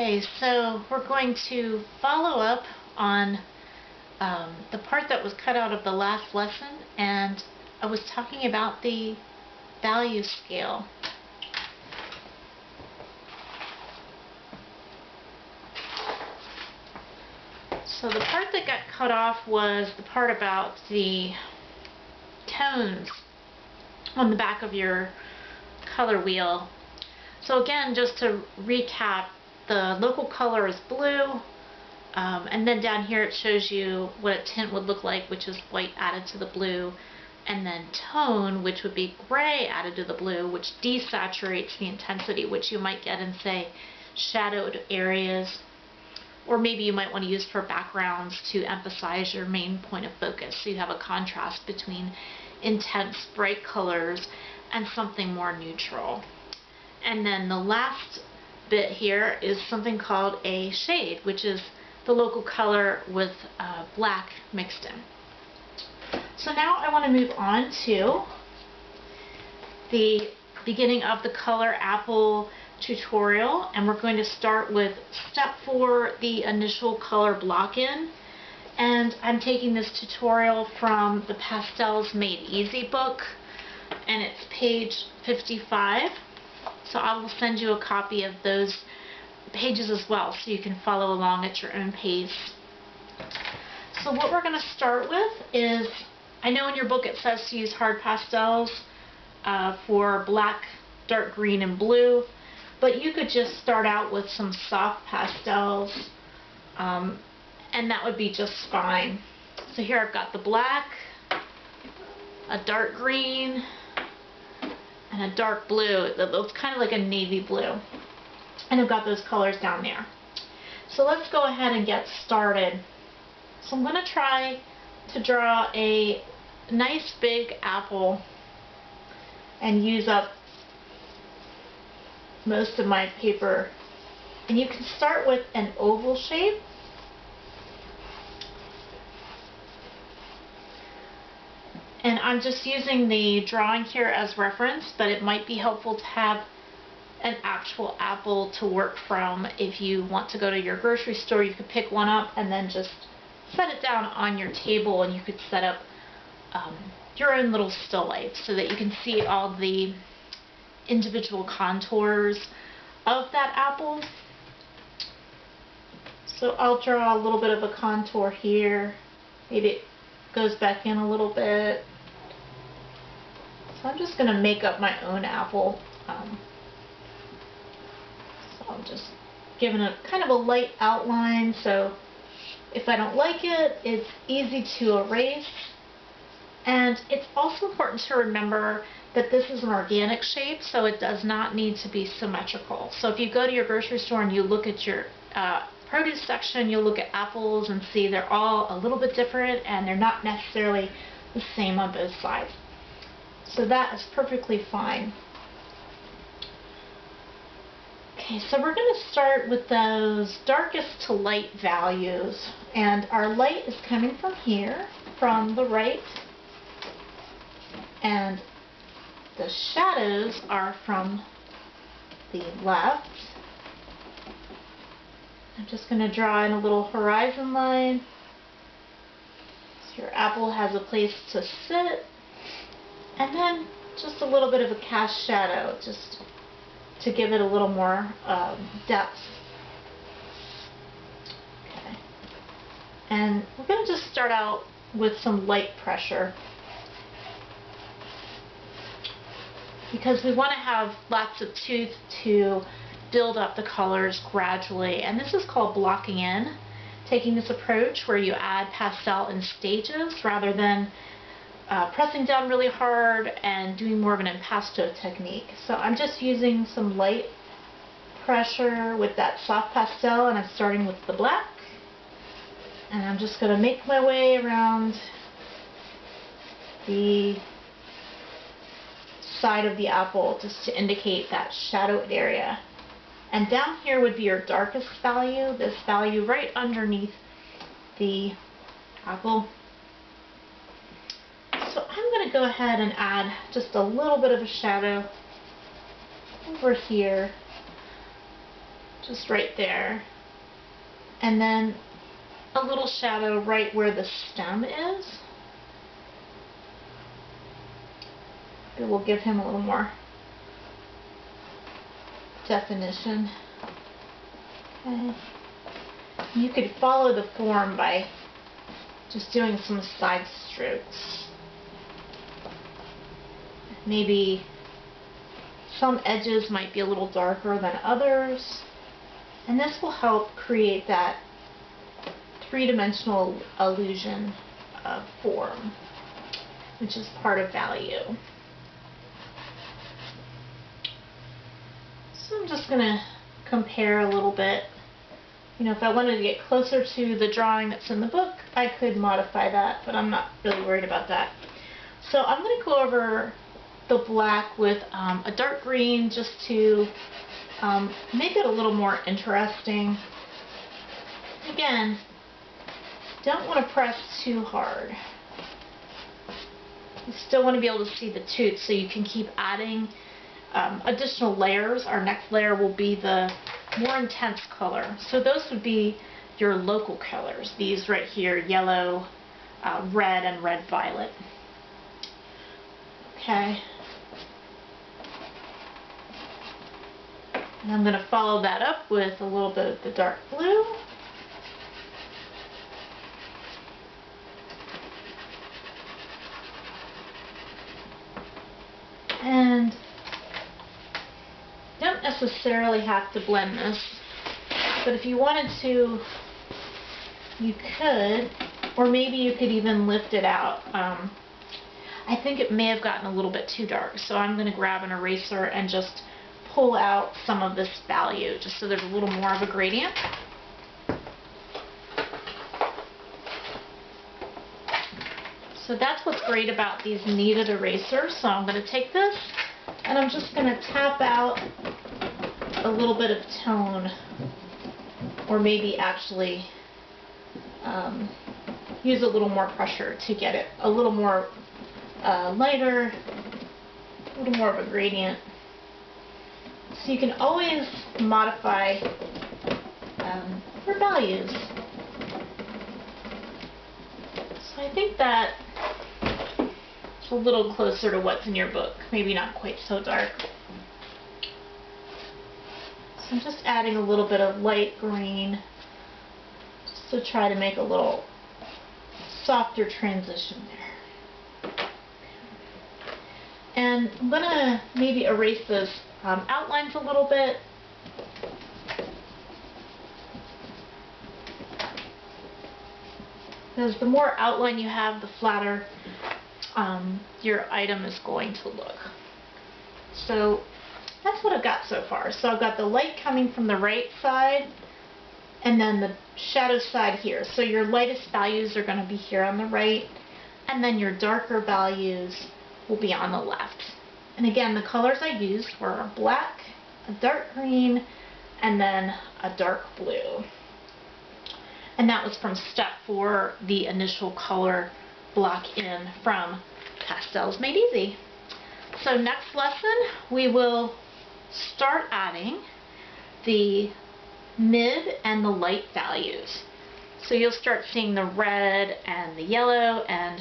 Okay, so we're going to follow up on the part that was cut out of the last lesson, and I was talking about the value scale. So the part that got cut off was the part about the tones on the back of your color wheel. So again, just to recap, the local color is blue, and then down here it shows you what a tint would look like, which is white added to the blue, and then tone, which would be gray added to the blue, which desaturates the intensity, which you might get in, say, shadowed areas, or maybe you might want to use for backgrounds to emphasize your main point of focus, so you have a contrast between intense bright colors and something more neutral. And then the last bit here is something called a shade, which is the local color with black mixed in. So now I want to move on to the beginning of the color apple tutorial, and we're going to start with step 4, the initial color block in. And I'm taking this tutorial from the Pastels Made Easy book, and it's page 55. So I will send you a copy of those pages as well, so you can follow along at your own pace. So what we're going to start with is, I know in your book it says to use hard pastels for black, dark green, and blue, but you could just start out with some soft pastels, and that would be just fine. So here I've got the black, a dark green, and a dark blue. It looks kind of like a navy blue. And I've got those colors down there. So let's go ahead and get started. So I'm going to try to draw a nice big apple and use up most of my paper. And you can start with an oval shape. And I'm just using the drawing here as reference, but it might be helpful to have an actual apple to work from. If you want to go to your grocery store, you could pick one up and then just set it down on your table, and you could set up your own little still life so that you can see all the individual contours of that apple. So I'll draw a little bit of a contour here. Maybe it goes back in a little bit. So I'm just going to make up my own apple. So I'm just giving it kind of a light outline, so if I don't like it, it's easy to erase. And it's also important to remember that this is an organic shape, so it does not need to be symmetrical. So if you go to your grocery store and you look at your produce section, you'll look at apples and see they're all a little bit different, and they're not necessarily the same on both sides. So that is perfectly fine. Okay, so we're going to start with those darkest to light values, and our light is coming from here, from the right, and the shadows are from the left. I'm just going to draw in a little horizon line so your apple has a place to sit, and then just a little bit of a cast shadow just to give it a little more depth. Okay. And we're going to just start out with some light pressure, because we want to have lots of tooth to build up the colors gradually. And this is called blocking in, taking this approach where you add pastel in stages rather than pressing down really hard and doing more of an impasto technique. So I'm just using some light pressure with that soft pastel, and I'm starting with the black, and I'm just going to make my way around the side of the apple just to indicate that shadowed area. And down here would be your darkest value, this value right underneath the apple. So I'm going to go ahead and add just a little bit of a shadow over here just right there. And then a little shadow right where the stem is. It will give him a little more definition. Okay. You could follow the form by just doing some side strokes. Maybe some edges might be a little darker than others, and this will help create that three-dimensional illusion of form, which is part of value. So I'm just going to compare a little bit. You know, if I wanted to get closer to the drawing that's in the book, I could modify that, but I'm not really worried about that. So I'm going to go over the black with a dark green just to make it a little more interesting. Again, don't want to press too hard. You still want to be able to see the tooth, so you can keep adding additional layers. Our next layer will be the more intense color. So those would be your local colors. These right here, yellow, red, and red-violet. Okay. And I'm going to follow that up with a little bit of the dark blue. And don't necessarily have to blend this, but if you wanted to, you could, or maybe you could even lift it out. I think it may have gotten a little bit too dark, so I'm going to grab an eraser and just pull out some of this value, just so there's a little more of a gradient. So that's what's great about these kneaded erasers. So I'm going to take this and I'm just going to tap out a little bit of tone, or maybe actually use a little more pressure to get it a little more lighter, a little more of a gradient. So you can always modify your values. So I think that it's a little closer to what's in your book, maybe not quite so dark. So I'm just adding a little bit of light green just to try to make a little softer transition there. And I'm going to maybe erase those outlines a little bit. Because the more outline you have, the flatter your item is going to look. So that's what I've got so far. So I've got the light coming from the right side, and then the shadow side here. So your lightest values are going to be here on the right, and then your darker values will be on the left. And again, the colors I used were a black, a dark green, and then a dark blue. And that was from step 4, the initial color block in from Pastels Made Easy. So next lesson, we will start adding the mid and the light values. So you'll start seeing the red and the yellow and